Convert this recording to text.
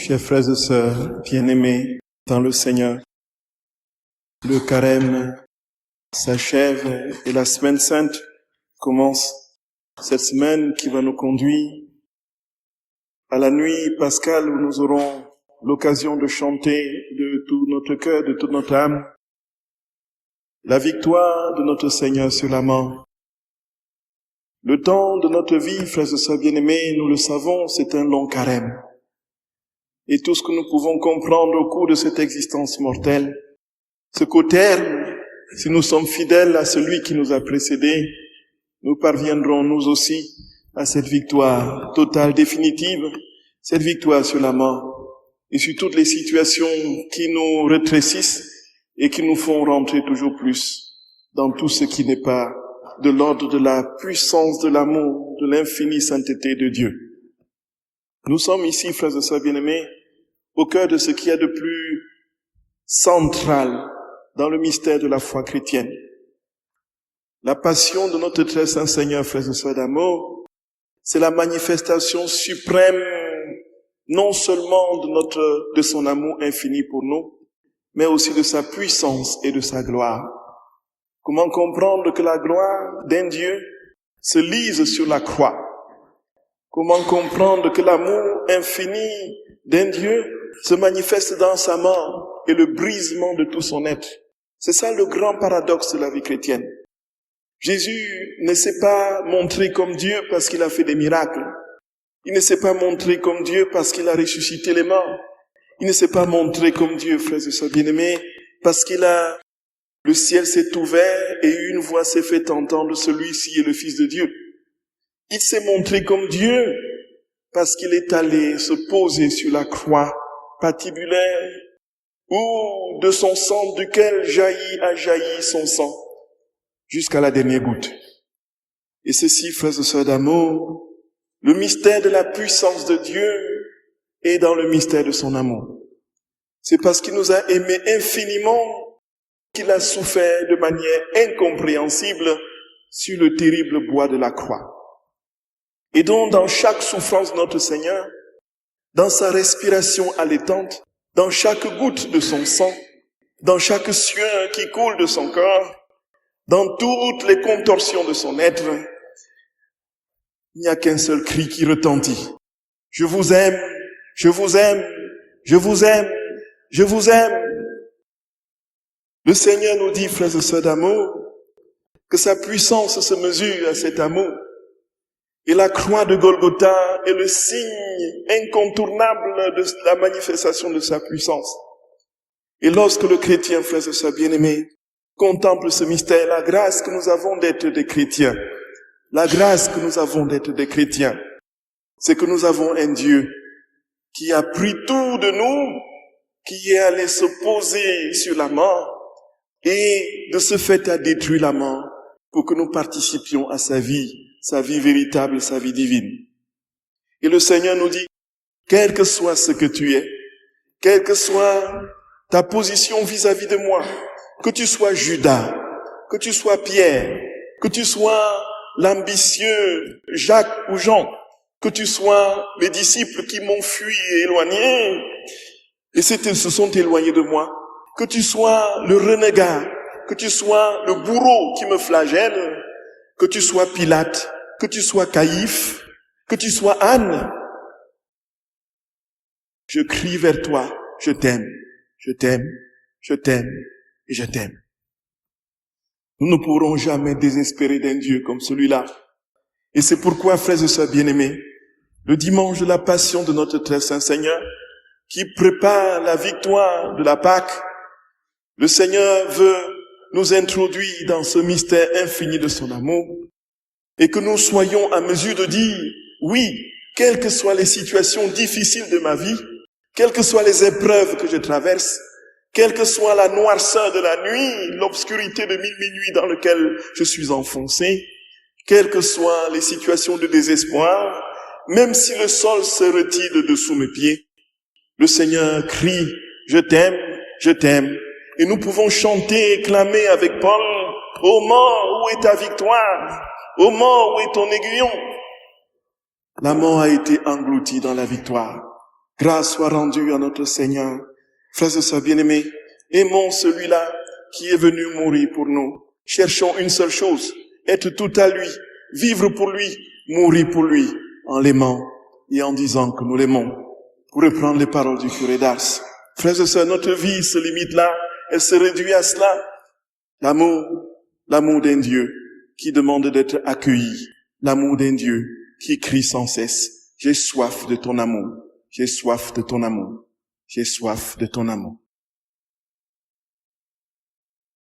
Chers frères et sœurs bien-aimés dans le Seigneur, le carême s'achève et la semaine sainte commence. Cette semaine qui va nous conduire à la nuit pascale où nous aurons l'occasion de chanter de tout notre cœur, de toute notre âme, la victoire de notre Seigneur sur la mort. Le temps de notre vie, frères et sœurs bien-aimés, nous le savons, c'est un long carême. Et tout ce que nous pouvons comprendre au cours de cette existence mortelle, c'est qu'au terme, si nous sommes fidèles à celui qui nous a précédés, nous parviendrons nous aussi à cette victoire totale, définitive, cette victoire sur la mort et sur toutes les situations qui nous rétrécissent et qui nous font rentrer toujours plus dans tout ce qui n'est pas de l'ordre de la puissance de l'amour, de l'infinie sainteté de Dieu. Nous sommes ici, frères et sœurs bien-aimés, au cœur de ce qu'il y a de plus central dans le mystère de la foi chrétienne. La passion de notre très saint Seigneur, frères et sœurs d'amour, c'est la manifestation suprême, non seulement de son amour infini pour nous, mais aussi de sa puissance et de sa gloire. Comment comprendre que la gloire d'un Dieu se lise sur la croix? Comment comprendre que l'amour infini d'un Dieu se manifeste dans sa mort et le brisement de tout son être? C'est ça le grand paradoxe de la vie chrétienne. Jésus ne s'est pas montré comme Dieu parce qu'il a fait des miracles. Il ne s'est pas montré comme Dieu parce qu'il a ressuscité les morts. Il ne s'est pas montré comme Dieu, frères et sœurs bien-aimés, parce le ciel s'est ouvert et une voix s'est fait entendre, celui-ci est le Fils de Dieu. Il s'est montré comme Dieu parce qu'il est allé se poser sur la croix patibulaire où de son sang duquel a jailli son sang jusqu'à la dernière goutte. Et ceci, frères et sœurs d'amour, le mystère de la puissance de Dieu est dans le mystère de son amour. C'est parce qu'il nous a aimés infiniment qu'il a souffert de manière incompréhensible sur le terrible bois de la croix. Et donc, dans chaque souffrance de notre Seigneur, dans sa respiration allaitante, dans chaque goutte de son sang, dans chaque sueur qui coule de son corps, dans toutes les contorsions de son être, il n'y a qu'un seul cri qui retentit. Je vous aime, je vous aime, je vous aime, je vous aime. Le Seigneur nous dit, frères et sœurs d'amour, que sa puissance se mesure à cet amour. Et la croix de Golgotha est le signe incontournable de la manifestation de sa puissance. Et lorsque le chrétien, frères et sœurs bien-aimés, contemple ce mystère, la grâce que nous avons d'être des chrétiens, la grâce que nous avons d'être des chrétiens, c'est que nous avons un Dieu qui a pris tout de nous, qui est allé se poser sur la mort et de ce fait a détruit la mort pour que nous participions à sa vie véritable, sa vie divine. Et le Seigneur nous dit, quel que soit ce que tu es, quelle que soit ta position vis-à-vis de moi, que tu sois Judas, que tu sois Pierre, que tu sois l'ambitieux Jacques ou Jean, que tu sois les disciples qui m'ont fui et éloigné, et se sont éloignés de moi, que tu sois le renégat, que tu sois le bourreau qui me flagelle, que tu sois Pilate, que tu sois Caïphe, que tu sois Anne, je crie vers toi, je t'aime, je t'aime, je t'aime et je t'aime. Nous ne pourrons jamais désespérer d'un Dieu comme celui-là. Et c'est pourquoi, frères et sœurs bien-aimés, le dimanche de la Passion de notre très saint Seigneur, qui prépare la victoire de la Pâque, le Seigneur veut nous introduire dans ce mystère infini de son amour et que nous soyons à mesure de dire, oui, quelles que soient les situations difficiles de ma vie, quelles que soient les épreuves que je traverse, quelle que soit la noirceur de la nuit, l'obscurité de mille minuits dans lequel je suis enfoncé, quelles que soient les situations de désespoir, même si le sol se retire de dessous mes pieds, le Seigneur crie, je t'aime, je t'aime. Et nous pouvons chanter et clamer avec Paul, ô mort, où est ta victoire? Ô mort, où est ton aiguillon? La mort a été engloutie dans la victoire. Grâce soit rendue à notre Seigneur. Frères et sœurs bien-aimés, aimons celui-là qui est venu mourir pour nous. Cherchons une seule chose, être tout à lui, vivre pour lui, mourir pour lui, en l'aimant et en disant que nous l'aimons. Pour reprendre les paroles du curé d'Ars. Frères et sœurs, notre vie se limite là, elle se réduit à cela. L'amour d'un Dieu qui demande d'être accueilli. L'amour d'un Dieu qui crie sans cesse, j'ai soif de ton amour, j'ai soif de ton amour, j'ai soif de ton amour.